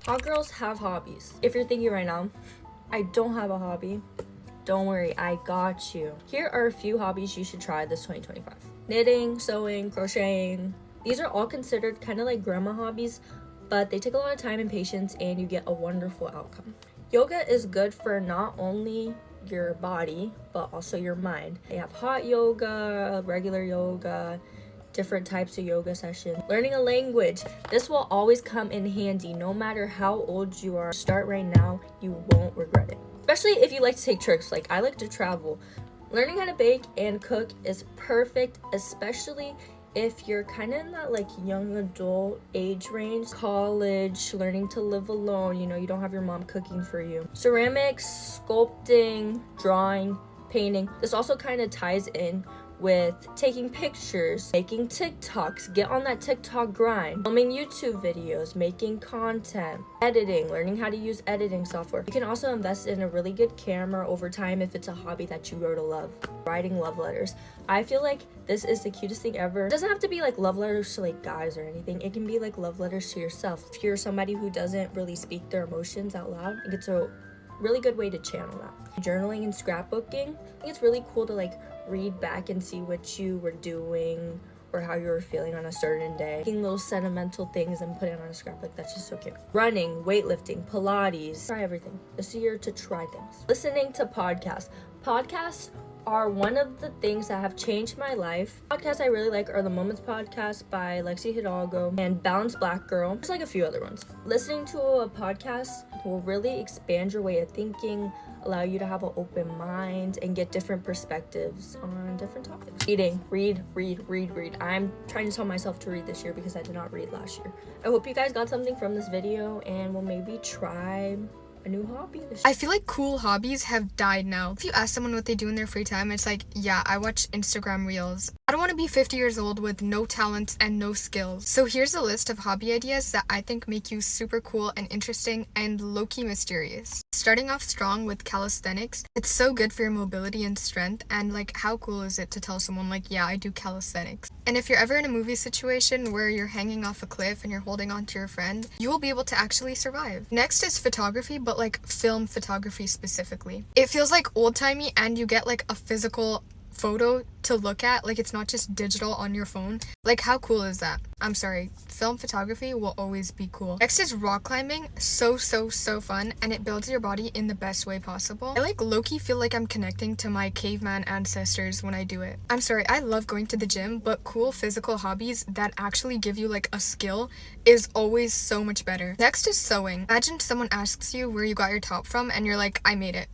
Hot girls have hobbies. If you're thinking right now, I don't have a hobby, don't worry, I got you. Here are a few hobbies you should try this 2025. Knitting, sewing, crocheting. These are all considered kind of like grandma hobbies, but they take a lot of time and patience and you get a wonderful outcome. Yoga is good for not only your body, but also your mind. They have hot yoga, regular yoga, different types of yoga sessions. Learning a language. This will always come in handy no matter how old you are. Start right now, you won't regret it. Especially if you like to take trips, like I like to travel. Learning how to bake and cook is perfect, especially if you're kind of in that like young adult age range. College, learning to live alone, you don't have your mom cooking for you. Ceramics, sculpting, drawing, painting. This also kind of ties in with taking pictures, making TikToks, get on that TikTok grind, filming YouTube videos, making content, editing, learning how to use editing software. You can also invest in a really good camera over time if it's a hobby that you grow to love. Writing love letters. I feel like this is the cutest thing ever. It doesn't have to be like love letters to like guys or anything. It can be like love letters to yourself. If you're somebody who doesn't really speak their emotions out loud, it's a really good way to channel that. Journaling and scrapbooking. I think it's really cool to like read back and see what you were doing or how you were feeling on a certain day. Taking little sentimental things and putting it on a scrapbook, that's just so cute. Running, weightlifting, Pilates. Try everything. This year to try things. Listening to podcasts. Podcasts are one of the things that have changed my life. Podcasts I really like are the Moments podcast by Lexi Hidalgo and Balanced Black Girl. There's like a few other ones. Listening to a podcast will really expand your way of thinking, allow you to have an open mind and get different perspectives on different topics. Reading, read. I'm trying to tell myself to read this year because I did not read last year. I hope you guys got something from this video and will maybe try a new hobby this year. I feel like cool hobbies have died now. If you ask someone what they do in their free time, it's like, yeah, I watch Instagram reels. I don't want to be 50 years old with no talents and no skills. So here's a list of hobby ideas that I think make you super cool and interesting and low-key mysterious. Starting off strong with calisthenics. It's so good for your mobility and strength, and like how cool is it to tell someone like, yeah, I do calisthenics. And if you're ever in a movie situation where you're hanging off a cliff and you're holding on to your friend, you will be able to actually survive. Next is photography, but like film photography specifically. It feels like old-timey and you get like a physical photo to look at, like it's not just digital on your phone. Like how cool is that? I'm sorry, film photography will always be cool. Next is rock climbing. So fun, and it builds your body in the best way possible. I like low-key feel like I'm connecting to my caveman ancestors when I do it. I'm sorry, I love going to the gym, but cool physical hobbies that actually give you like a skill is always so much better. Next is sewing. Imagine someone asks you where you got your top from and you're like, I made it.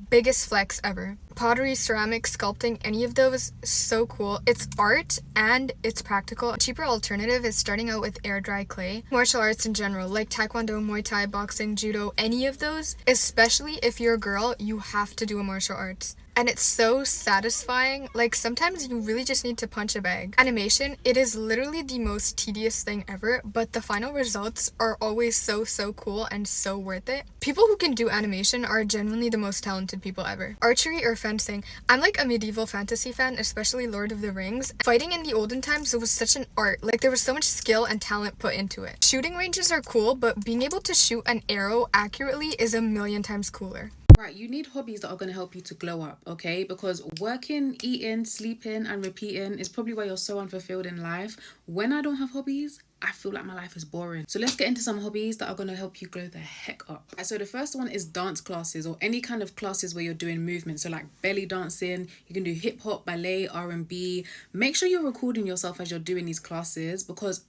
Biggest flex ever. Pottery, ceramics, sculpting, any of those, so cool. It's art and it's practical. A cheaper alternative is starting out with air dry clay. Martial arts in general, like taekwondo, muay thai, boxing, judo, any of those, especially if you're a girl, you have to do a martial arts. And it's so satisfying. Like sometimes you really just need to punch a bag. Animation, it is literally the most tedious thing ever, but the final results are always so cool and so worth it. People who can do animation are genuinely the most talented people ever. Archery or fencing. I'm like a medieval fantasy fan, especially Lord of the Rings. Fighting in the olden times, it was such an art. Like there was so much skill and talent put into it. Shooting ranges are cool, but being able to shoot an arrow accurately is a million times cooler. Right, you need hobbies that are going to help you to glow up, okay? Because working, eating, sleeping and repeating is probably why you're so unfulfilled in life. When I don't have hobbies, I feel like my life is boring. So let's get into some hobbies that are going to help you glow the heck up. Right, so the first one is dance classes, or any kind of classes where you're doing movement. So like belly dancing, you can do hip hop, ballet, R&B. Make sure you're recording yourself as you're doing these classes because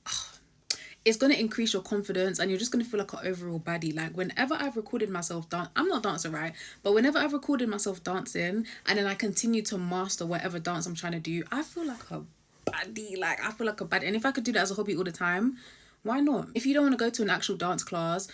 it's going to increase your confidence and you're just going to feel like an overall baddie. Like whenever I've recorded myself I'm not a dancer, right? But whenever I've recorded myself dancing and then I continue to master whatever dance I'm trying to do, I feel like a baddie. Like I feel like a baddie. And if I could do that as a hobby all the time, why not? If you don't want to go to an actual dance class,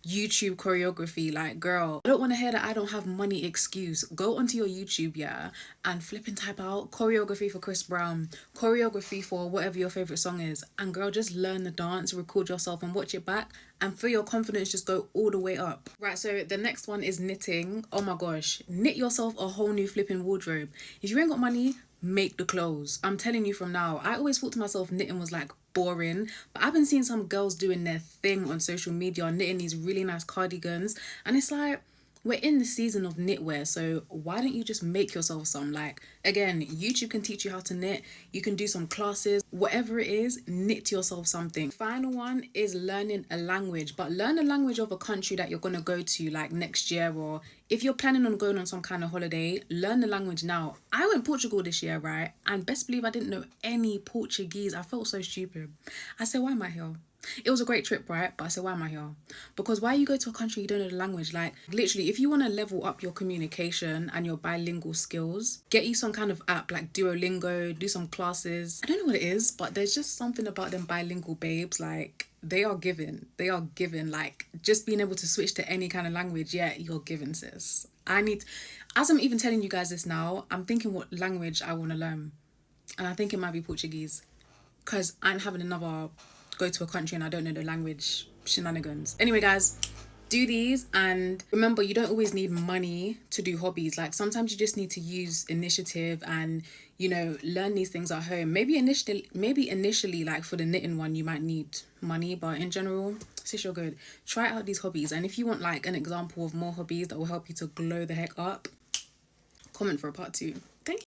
YouTube choreography, like girl, I don't want to hear that I don't have money excuse. Go onto your YouTube, yeah, and flip and type out choreography for Chris Brown, choreography for whatever your favorite song is, and girl, just learn the dance, record yourself and watch it back, and feel your confidence just go all the way up. Right, so the next one is knitting. Oh my gosh, knit yourself a whole new flipping wardrobe. If you ain't got money, make the clothes. I'm telling you from now. I always thought to myself knitting was like boring, but I've been seeing some girls doing their thing on social media, knitting these really nice cardigans, and it's like, we're in the season of knitwear, so why don't you just make yourself some? Like, again, YouTube can teach you how to knit. You can do some classes, whatever it is, knit yourself something. Final one is learning a language, but learn a language of a country that you're going to go to like next year, or if you're planning on going on some kind of holiday, learn the language now. I went Portugal this year, right? And best believe I didn't know any Portuguese. I felt so stupid. I said, why am I here? It was a great trip, right? But I said, why am I here? Because why you go to a country you don't know the language? Like, literally, if you want to level up your communication and your bilingual skills, get you some kind of app like Duolingo, do some classes. I don't know what it is, but there's just something about them bilingual babes. Like, they are given. Like, just being able to switch to any kind of language, yeah, you're given, sis. As I'm even telling you guys this now, I'm thinking what language I want to learn. And I think it might be Portuguese. Because I'm having another go to a country and I don't know the language shenanigans. Anyway, guys, do these, and remember, you don't always need money to do hobbies. Like, sometimes you just need to use initiative and, you know, learn these things at home. Maybe initially, like for the knitting one, you might need money, but in general, sis, you're good. Try out these hobbies, and if you want like an example of more hobbies that will help you to glow the heck up, comment for a part 2. Thank you.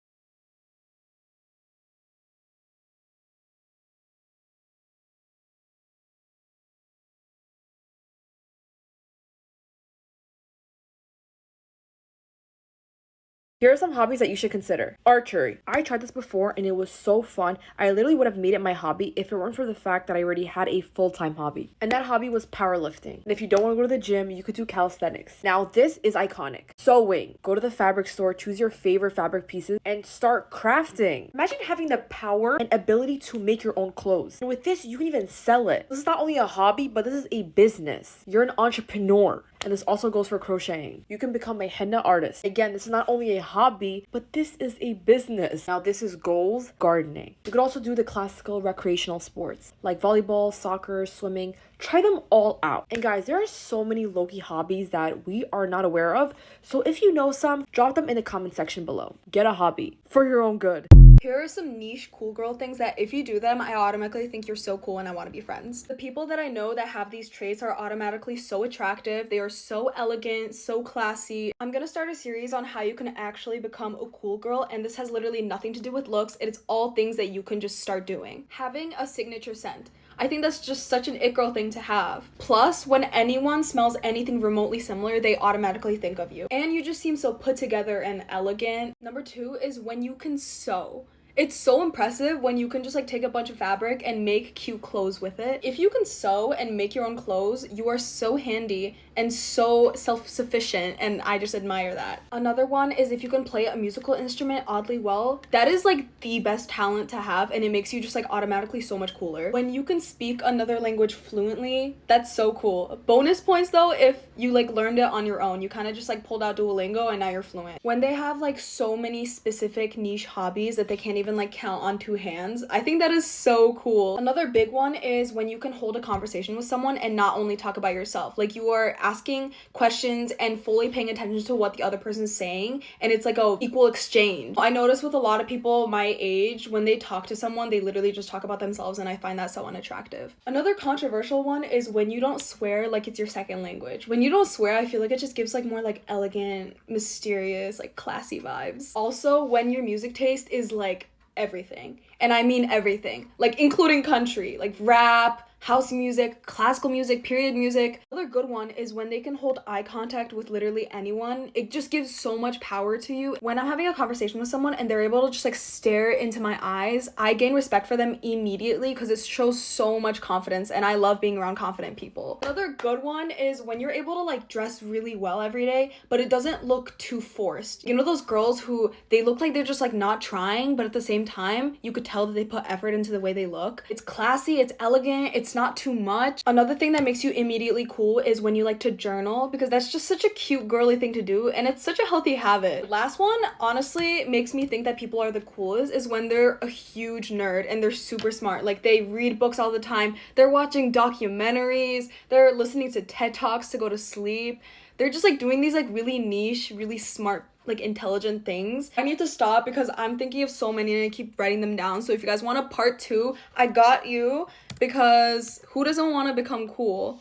Here are some hobbies that you should consider. Archery. I tried this before and it was so fun. I literally would have made it my hobby if it weren't for the fact that I already had a full-time hobby. And that hobby was powerlifting. And if you don't want to go to the gym, you could do calisthenics. Now this is iconic. Sewing. Go to the fabric store, choose your favorite fabric pieces, and start crafting. Imagine having the power and ability to make your own clothes. And with this, you can even sell it. This is not only a hobby, but this is a business. You're an entrepreneur. And this also goes for crocheting. You can become a henna artist. Again, this is not only a hobby, but this is a business. Now, this is goals, gardening. You could also do the classical recreational sports like volleyball, soccer, swimming. Try them all out. And guys, there are so many low-key hobbies that we are not aware of. So if you know some, drop them in the comment section below. Get a hobby for your own good. Here are some niche cool girl things that if you do them, I automatically think you're so cool and I want to be friends. The people that I know that have these traits are automatically so attractive. They are so elegant, so classy. I'm gonna start a series on how you can actually become a cool girl, and this has literally nothing to do with looks. It's all things that you can just start doing. Having a signature scent. I think that's just such an it girl thing to have. Plus, when anyone smells anything remotely similar, they automatically think of you. And you just seem so put together and elegant. Number 2 is when you can sew. It's so impressive when you can just like take a bunch of fabric and make cute clothes with it. If you can sew and make your own clothes, you are so handy and so self-sufficient, and I just admire that. Another one is if you can play a musical instrument oddly well. That is like the best talent to have, and it makes you just like automatically so much cooler. When you can speak another language fluently, that's so cool. Bonus points though if you like learned it on your own. You kind of just like pulled out Duolingo and now you're fluent. When they have like so many specific niche hobbies that they can't even like count on 2 hands, I think that is so cool. Another big one is when you can hold a conversation with someone and not only talk about yourself. Like, you are asking questions and fully paying attention to what the other person is saying, and it's like a equal exchange. I notice with a lot of people my age, when they talk to someone, they literally just talk about themselves, and I find that so unattractive. Another controversial one is when you don't swear like it's your second language. When you don't swear, I feel like it just gives like more like elegant, mysterious, like classy vibes. Also, when your music taste is like everything, and I mean everything, like including country, like rap, house music, classical music, period music. Another good one is when they can hold eye contact with literally anyone. It just gives so much power to you. When I'm having a conversation with someone and they're able to just like stare into my eyes, I gain respect for them immediately because it shows so much confidence, and I love being around confident people. Another good one is when you're able to like dress really well every day, but it doesn't look too forced. You know those girls who they look like they're just like not trying, but at the same time, you could tell that they put effort into the way they look. It's classy, it's elegant, it's not too much. Another thing that makes you immediately cool is when you like to journal, because that's just such a cute girly thing to do, and it's such a healthy habit. Last one honestly makes me think that people are the coolest is when they're a huge nerd and they're super smart. Like, they read books all the time, they're watching documentaries, they're listening to TED Talks to go to sleep. They're just like doing these like really niche, really smart like intelligent things. I need to stop because I'm thinking of so many and I keep writing them down. So if you guys want a part 2, I got you, because who doesn't want to become cool?